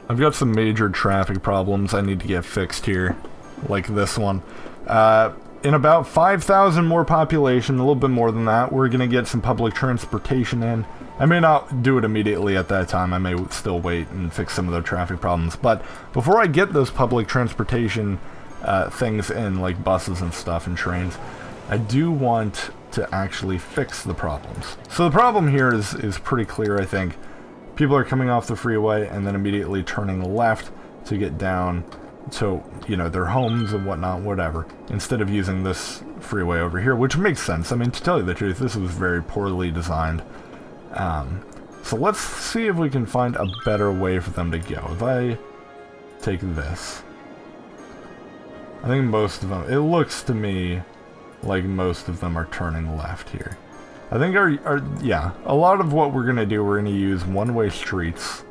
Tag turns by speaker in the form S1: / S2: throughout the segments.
S1: I've got some major traffic problems I need to get fixed here, like this one. In about 5,000 more population, a little bit more than that, we're gonna get some public transportation in. I may not do it immediately at that time, I may still wait and fix some of the traffic problems, but before I get those public transportation things in, like buses and stuff and trains, I do want to actually fix the problems. So the problem here is pretty clear, I think. People are coming off the freeway and then immediately turning left to get down to, you know, their homes and whatnot, whatever, instead of using this freeway over here, which makes sense. I mean, to tell you the truth, this was very poorly designed. So let's see if we can find a better way for them to go. If I take this, I think most of them, it looks to me like most of them are turning left here. I think yeah, a lot of what we're gonna do, we're gonna use one-way streets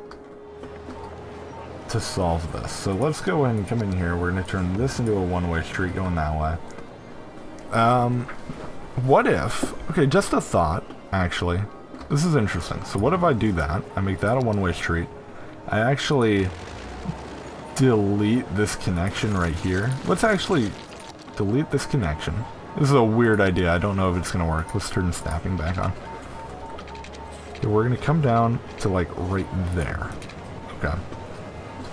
S1: to solve this. So let's go ahead and come in here. We're gonna turn this into a one-way street going that way. What if, okay, just a thought, actually. This is interesting. So what if I do that? I make that a one-way street. I actually delete this connection right here. Let's actually delete this connection. This is a weird idea. I don't know if it's going to work. Let's turn snapping back on. Okay, we're going to come down to, like, right there. Okay.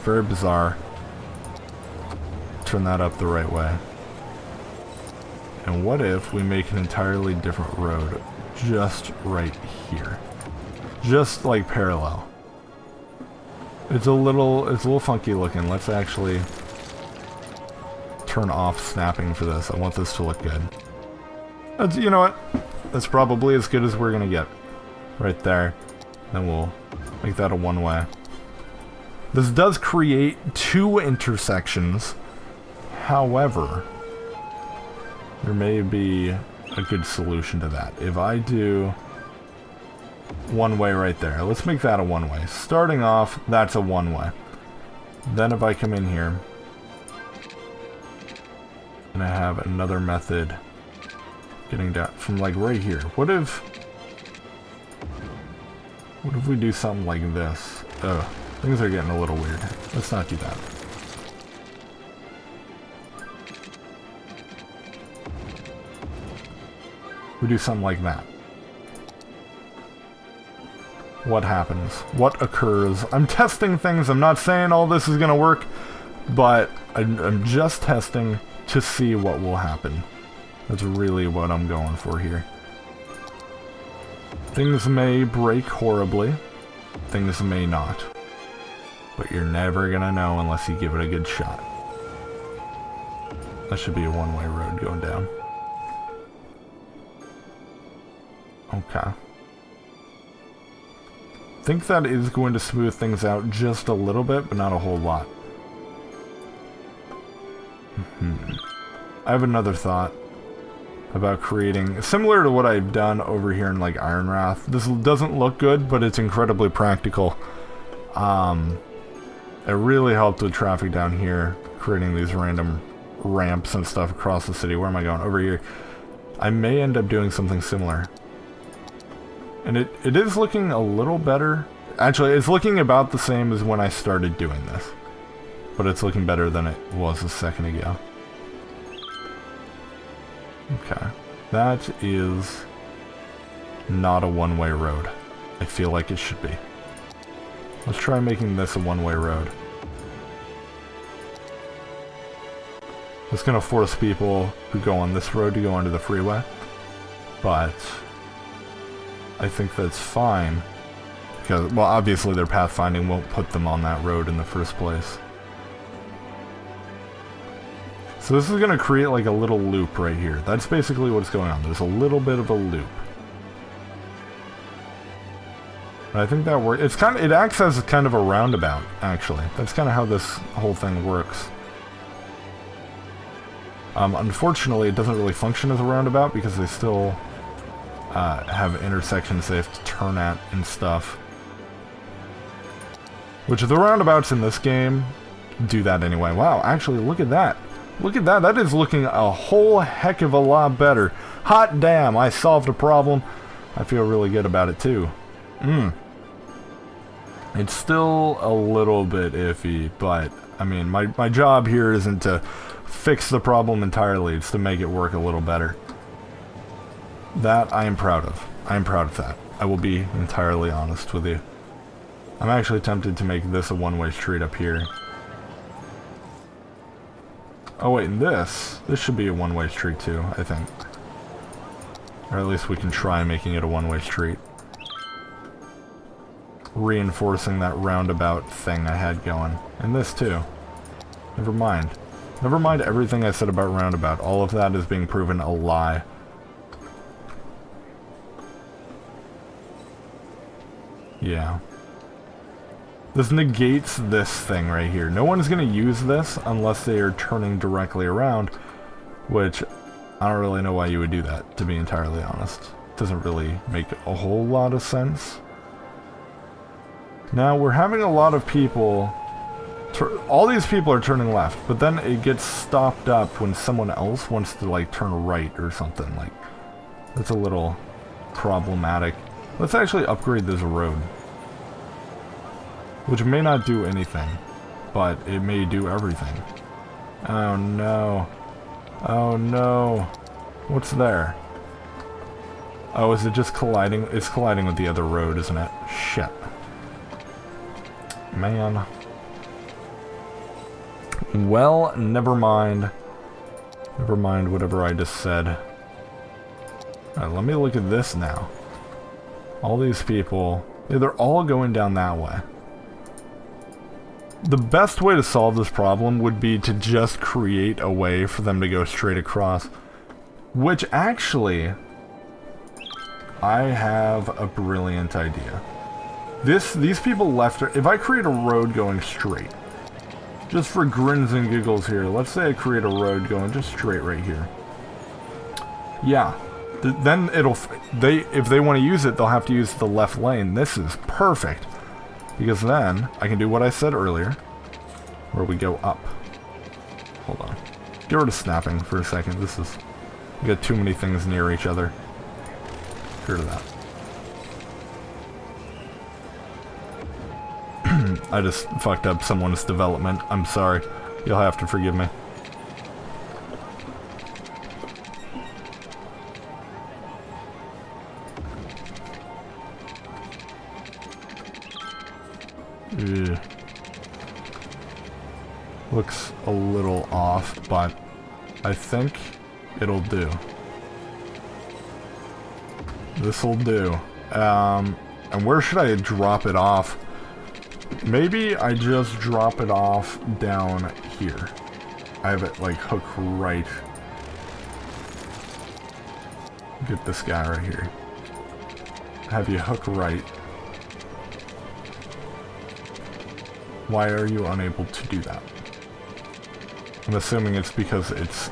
S1: Very bizarre. Turn that up the right way. And what if we make an entirely different road just right here? Just, like, parallel. It's a little funky looking. Let's actually turn off snapping for this. I want this to look good. That's, you know what? That's probably as good as we're gonna get. Right there. Then we'll make that a one-way. This does create two intersections. However, there may be a good solution to that. If I do one-way right there. Let's make that a one-way. Starting off, that's a one-way. Then if I come in here, and I have another method getting down from like right here. What if we do something like this? Oh, things are getting a little weird. Let's not do that. We do something like that. What happens? What occurs? I'm testing things. I'm not saying all this is gonna work, but I'm just testing to see what will happen. That's really what I'm going for here. Things may break horribly. Things may not. But you're never gonna know unless you give it a good shot. That should be a one-way road going down. Okay. I think that is going to smooth things out just a little bit, but not a whole lot. I have another thought about creating, similar to what I've done over here in like Ironwrath. This doesn't look good, but it's incredibly practical. It really helped with traffic down here, creating these random ramps and stuff across the city. Where am I going? Over here. I may end up doing something similar. And it is looking a little better. Actually, it's looking about the same as when I started doing this. But it's looking better than it was a second ago. Okay. That is not a one-way road. I feel like it should be. Let's try making this a one-way road. It's going to force people who go on this road to go onto the freeway. But I think that's fine. Because, well, obviously their pathfinding won't put them on that road in the first place. So this is going to create like a little loop right here. That's basically what's going on. There's a little bit of a loop. And I think that works. It's kind of, it acts as kind of a roundabout, actually. That's kind of how this whole thing works. Unfortunately, it doesn't really function as a roundabout because they still have intersections they have to turn at and stuff. Which the roundabouts in this game do that anyway. Wow, actually, look at that. Look at that. That is looking a whole heck of a lot better. Hot damn, I solved a problem. I feel really good about it, too. It's still a little bit iffy, but, I mean, my job here isn't to fix the problem entirely, it's to make it work a little better. That I am proud of. I am proud of that. I will be entirely honest with you. I'm actually tempted to make this a one-way street up here. Oh wait, and this should be a one-way street too, I think. Or at least we can try making it a one-way street. Reinforcing that roundabout thing I had going. And this too. Never mind. Never mind everything I said about roundabout. All of that is being proven a lie. Yeah. This negates this thing right here. No one's going to use this unless they are turning directly around, which I don't really know why you would do that, to be entirely honest. It doesn't really make a whole lot of sense. Now, we're having a lot of people... all these people are turning left, but then it gets stopped up when someone else wants to, like, turn right or something. Like, that's a little problematic. Let's actually upgrade this road. Which may not do anything, but it may do everything. Oh no. Oh no. What's there? Oh, is it just colliding? It's colliding with the other road, isn't it? Shit. Man. Well, never mind. Never mind whatever I just said. Alright, let me look at this now. All these people, yeah, they're all going down that way. The best way to solve this problem would be to just create a way for them to go straight across. Which actually, I have a brilliant idea. These people left, if I create a road going straight, just for grins and giggles here, let's say I create a road going just straight right here. Yeah, then if they want to use it, they'll have to use the left lane. This is perfect. Because then, I can do what I said earlier, where we go up. Hold on. Get rid of snapping for a second. We got too many things near each other. Get rid of that. I just fucked up someone's development. I'm sorry. You'll have to forgive me. Ugh. Looks a little off, but I think it'll do. This'll do. And where should I drop it off? Maybe I just drop it off down here. I have it like hook right. Get this guy right here. Have you hook right. Why are you unable to do that? I'm assuming it's because its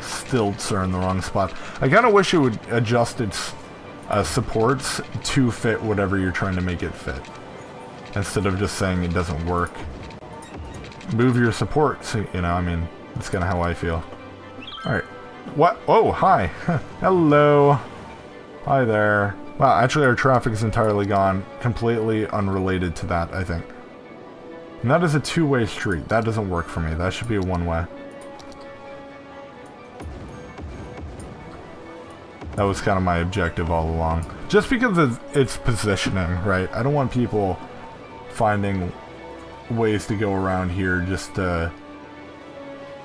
S1: stilts are in the wrong spot. I kind of wish it would adjust its supports to fit whatever you're trying to make it fit. Instead of just saying it doesn't work. Move your supports, you know, I mean, that's kind of how I feel. Alright. What? Oh, hi. Hello. Hi there. Wow, actually our traffic is entirely gone. Completely unrelated to that, I think. And that is a two-way street. That doesn't work for me. That should be a one-way. That was kind of my objective all along. Just because of its positioning, right? I don't want people finding ways to go around here just to...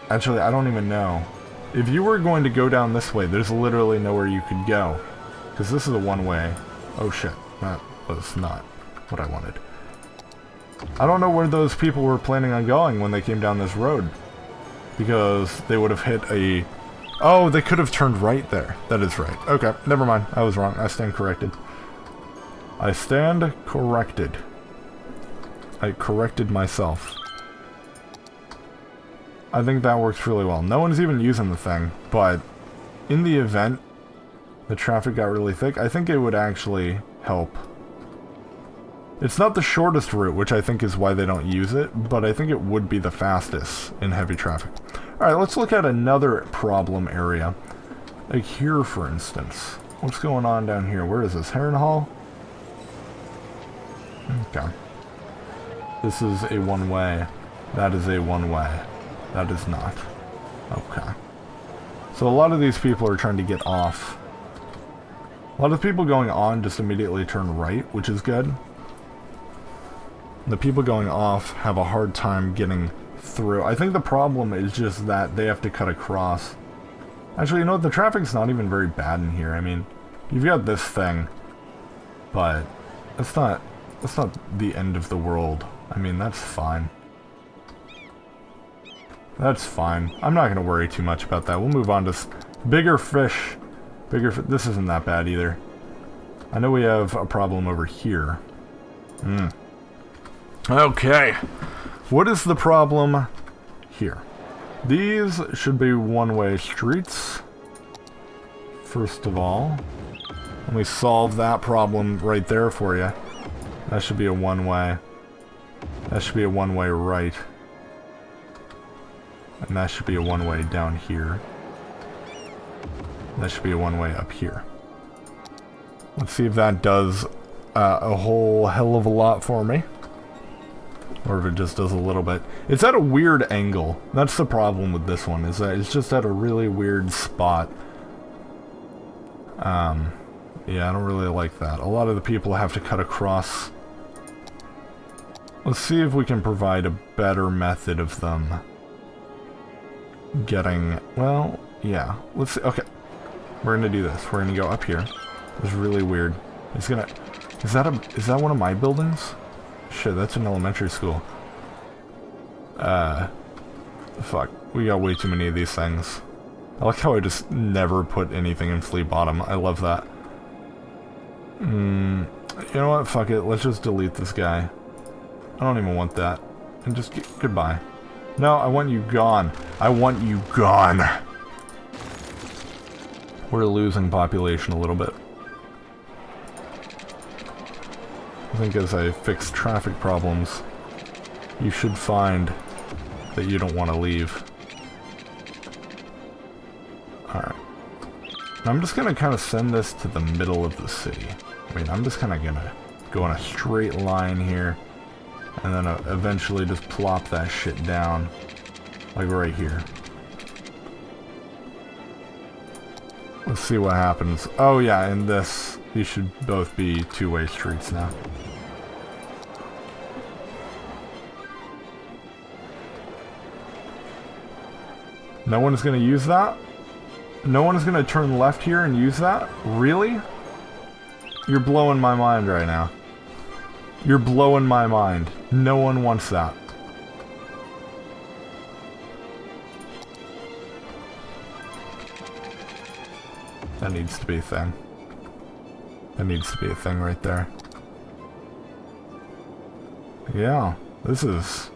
S1: Actually, I don't even know. If you were going to go down this way, there's literally nowhere you could go. Because this is a one-way. Oh shit. That was not what I wanted. I don't know where those people were planning on going when they came down this road. Because they would have hit a... Oh, they could have turned right there. That is right. Okay, never mind. I was wrong. I stand corrected. I stand corrected. I corrected myself. I think that works really well. No one's even using the thing, but in the event the traffic got really thick, I think it would actually help. It's not the shortest route, which I think is why they don't use it, but I think it would be the fastest in heavy traffic. Alright, let's look at another problem area. Like here, for instance. What's going on down here? Where is this? Heron Hall? Okay. This is a one-way. That is a one-way. That is not. Okay. So a lot of these people are trying to get off. A lot of people going on just immediately turn right, which is good. The people going off have a hard time getting through. I think the problem is just that they have to cut across. Actually, you know what? The traffic's not even very bad in here. I mean, you've got this thing, but that's not the end of the world. I mean, that's fine. That's fine. I'm not going to worry too much about that. We'll move on to bigger fish. This isn't that bad either. I know we have a problem over here. Okay. What is the problem here? These should be one-way streets. First of all. Let me solve that problem right there for you. That should be a one-way. That should be a one-way right. And that should be a one-way down here. That should be a one-way up here. Let's see if that does a whole hell of a lot for me. Or if it just does a little bit. It's at a weird angle. That's the problem with this one, is that it's just at a really weird spot. Yeah, I don't really like that. A lot of the people have to cut across. Let's see if we can provide a better method of them getting... Well, yeah. Let's see. Okay. We're gonna do this. We're gonna go up here. It's really weird. It's gonna... Is that one of my buildings? Shit, that's an elementary school. Fuck. We got way too many of these things. I like how I just never put anything in flea bottom. I love that. You know what? Fuck it. Let's just delete this guy. I don't even want that. And just goodbye. No, I want you gone. I want you gone. We're losing population a little bit. I think as I fix traffic problems, you should find that you don't want to leave. Alright. I'm just gonna kind of send this to the middle of the city. I mean, I'm just kind of gonna go in a straight line here, and then eventually just plop that shit down, like right here. Let's see what happens. Oh yeah, and these should both be two-way streets now. No one is going to use that? No one is going to turn left here and use that? Really? You're blowing my mind right now. You're blowing my mind. No one wants that. That needs to be a thing. That needs to be a thing right there. Yeah, this is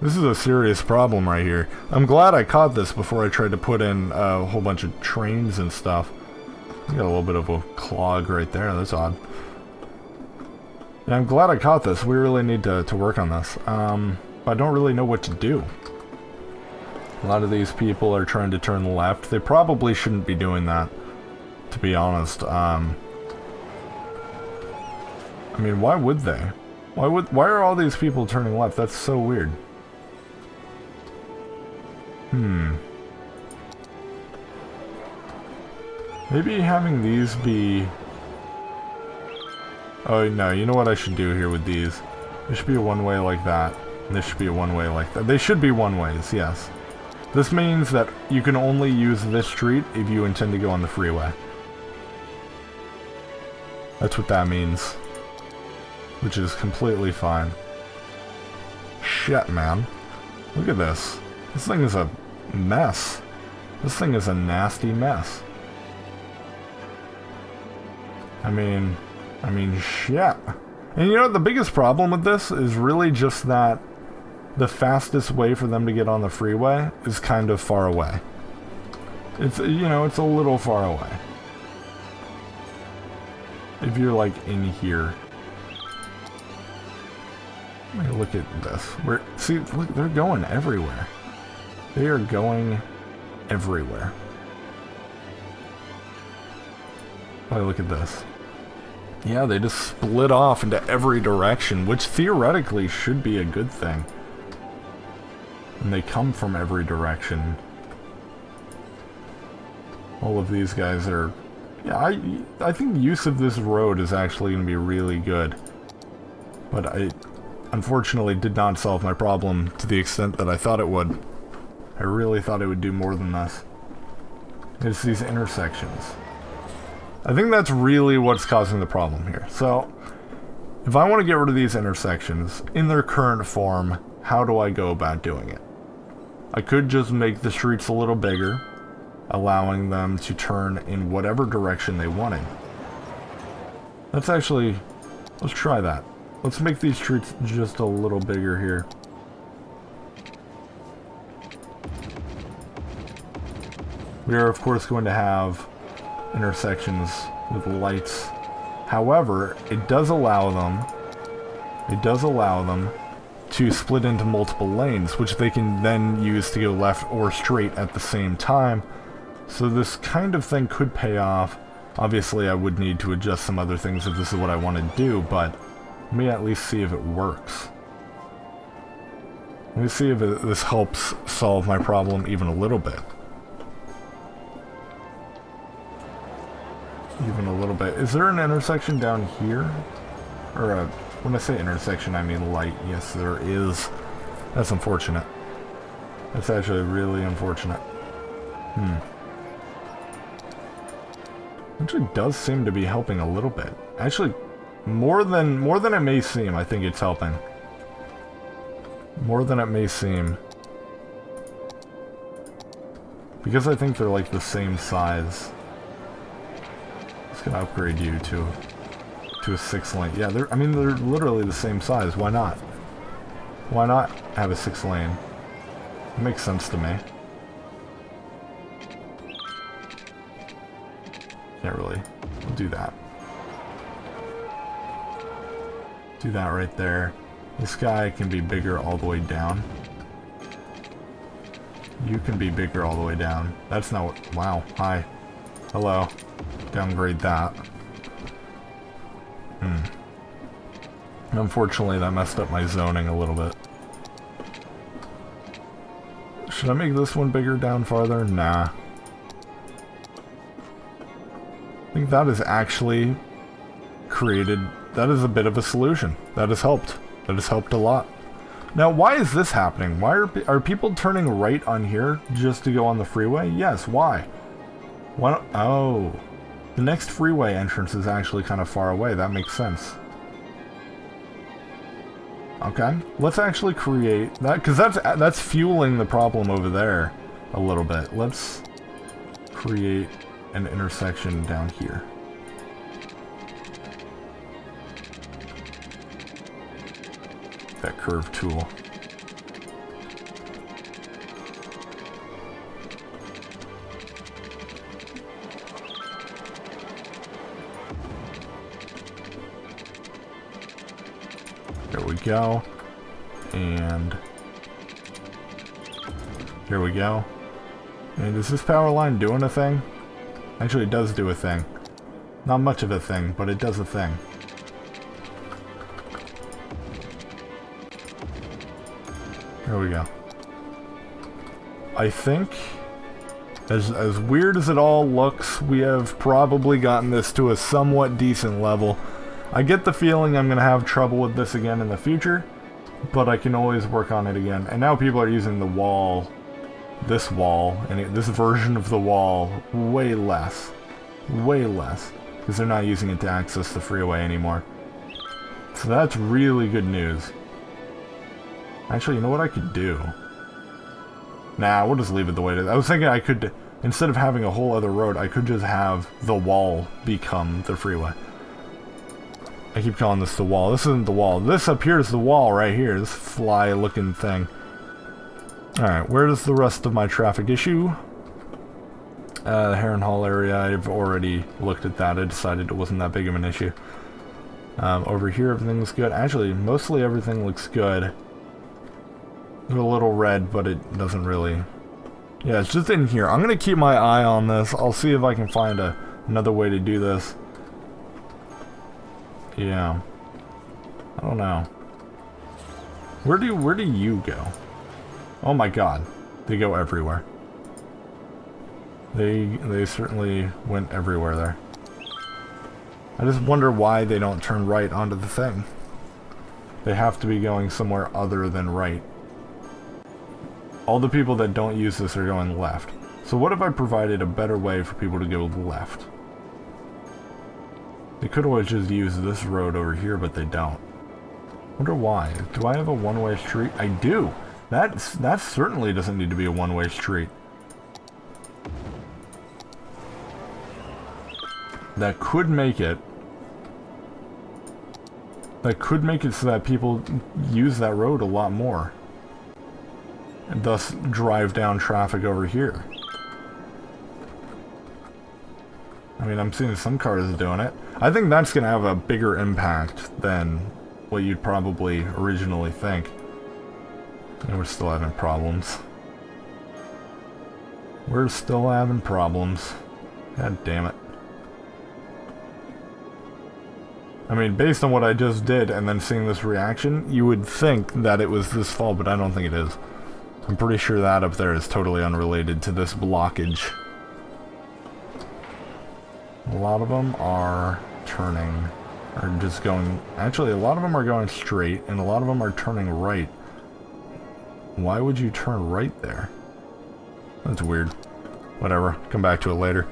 S1: a serious problem right here. I'm glad I caught this before I tried to put in a whole bunch of trains and stuff. We got a little bit of a clog right there. That's odd. Yeah, I'm glad I caught this. We really need to work on this. But I don't really know what to do. A lot of these people are trying to turn left. They probably shouldn't be doing that, to be honest. I mean, why would they? Why are all these people turning left? That's so weird. Maybe having these be... Oh no, you know what I should do here with these? There should be a one-way like that, and this should be a one-way like that. They should be one-ways, yes. This means that you can only use this street if you intend to go on the freeway. That's what that means. Which is completely fine. Shit, man. Look at this. This thing is a mess. This thing is a nasty mess. I mean, shit. And you know what, the biggest problem with this is really just that the fastest way for them to get on the freeway is kind of far away. It's, you know, it's a little far away. If you're like in here. Let me look at this. See, look, they're going everywhere. They are going everywhere. Oh, look at this. Yeah, they just split off into every direction, which theoretically should be a good thing. And they come from every direction. All of these guys are... Yeah, I think use of this road is actually going to be really good. But I unfortunately did not solve my problem to the extent that I thought it would. I really thought it would do more than this. It's these intersections. I think that's really what's causing the problem here. So, if I want to get rid of these intersections in their current form, how do I go about doing it? I could just make the streets a little bigger, allowing them to turn in whatever direction they wanted. Let's try that. Let's make these streets just a little bigger here. We are, of course, going to have intersections with lights. However, it does allow them to split into multiple lanes, which they can then use to go left or straight at the same time. So this kind of thing could pay off. Obviously, I would need to adjust some other things if this is what I want to do, but let me at least see if it works. Let me see if this helps solve my problem even a little bit. Even a little bit. Is there an intersection down here? Or when I say intersection, I mean light. Yes, there is. That's unfortunate. That's actually really unfortunate. Actually does seem to be helping a little bit. Actually, more than it may seem, I think it's helping. More than it may seem. Because I think they're like the same size. Just gonna upgrade you to a 6-lane. Yeah, they're literally the same size. Why not? Why not have a 6-lane? It makes sense to me. Can't really do that. Do that right there. This guy can be bigger all the way down. You can be bigger all the way down. That's not what... Wow. Hi. Hello. Downgrade that. Unfortunately, that messed up my zoning a little bit. Should I make this one bigger down farther? Nah. I think that is actually created... That is a bit of a solution. That has helped. That has helped a lot. Now, why is this happening? Why are people turning right on here just to go on the freeway? Yes, why? Why don't... Oh. The next freeway entrance is actually kind of far away. That makes sense. Okay. Let's actually create that, because that's fueling the problem over there a little bit. Let's create an intersection down here. That curve tool. There we go. And here we go. And is this power line doing a thing? Actually, it does do a thing. Not much of a thing, but it does a thing. There we go. I think, as weird as it all looks, we have probably gotten this to a somewhat decent level. I get the feeling I'm going to have trouble with this again in the future, but I can always work on it again. And now people are using the wall, this version of the wall, way less. Way less. Because they're not using it to access the freeway anymore. So that's really good news. Actually, you know what I could do? Nah, we'll just leave it the way it is. I was thinking I could, instead of having a whole other road, I could just have the wall become the freeway. I keep calling this the wall. This isn't the wall. This up here is the wall right here. This fly-looking thing. Alright, where is the rest of my traffic issue? The Heron Hall area, I've already looked at that. I decided it wasn't that big of an issue. Over here, everything's good. Actually, mostly everything looks good. They're a little red, but it doesn't really... Yeah, it's just in here. I'm going to keep my eye on this. I'll see if I can find another way to do this. Yeah. I don't know. Where do you go? Oh my god. They go everywhere. They certainly went everywhere there. I just wonder why they don't turn right onto the thing. They have to be going somewhere other than right. All the people that don't use this are going left. So what if I provided a better way for people to go left? They could always just use this road over here, but they don't. Wonder why. Do I have a one-way street? I do! That certainly doesn't need to be a one-way street. That could make it... That could make it so that people use that road a lot more. And thus drive down traffic over here. I mean, I'm seeing some cars doing it. I think that's going to have a bigger impact than what you'd probably originally think. And we're still having problems. We're still having problems. God damn it. I mean, based on what I just did and then seeing this reaction, you would think that it was this fault, but I don't think it is. I'm pretty sure that up there is totally unrelated to this blockage. A lot of them are turning, or just going... Actually, a lot of them are going straight, and a lot of them are turning right. Why would you turn right there? That's weird. Whatever, come back to it later.